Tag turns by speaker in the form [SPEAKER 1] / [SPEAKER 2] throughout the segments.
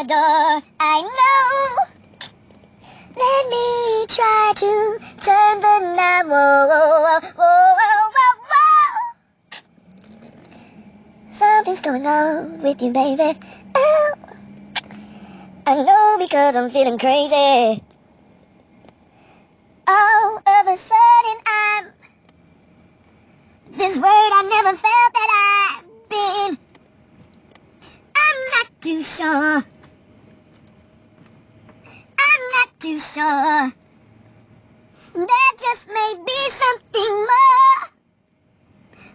[SPEAKER 1] adore, I know. Let me try to turn the knob. Whoa, whoa, whoa, whoa, whoa, whoa. Something's going on with you, baby. Oh, I know because I'm feeling crazy. All of a sudden I'm this word I never felt that I've been. I'm not too sure. I'm not too sure. There just may be something more.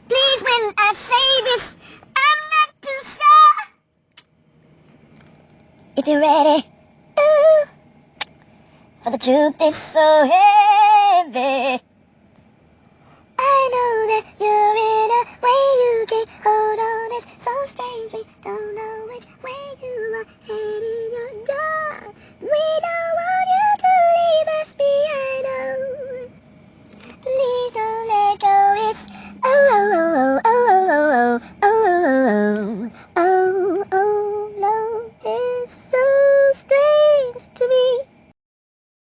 [SPEAKER 1] Please, when I say this, I'm not too sure. If you're ready, ooh, for the truth is so heavy.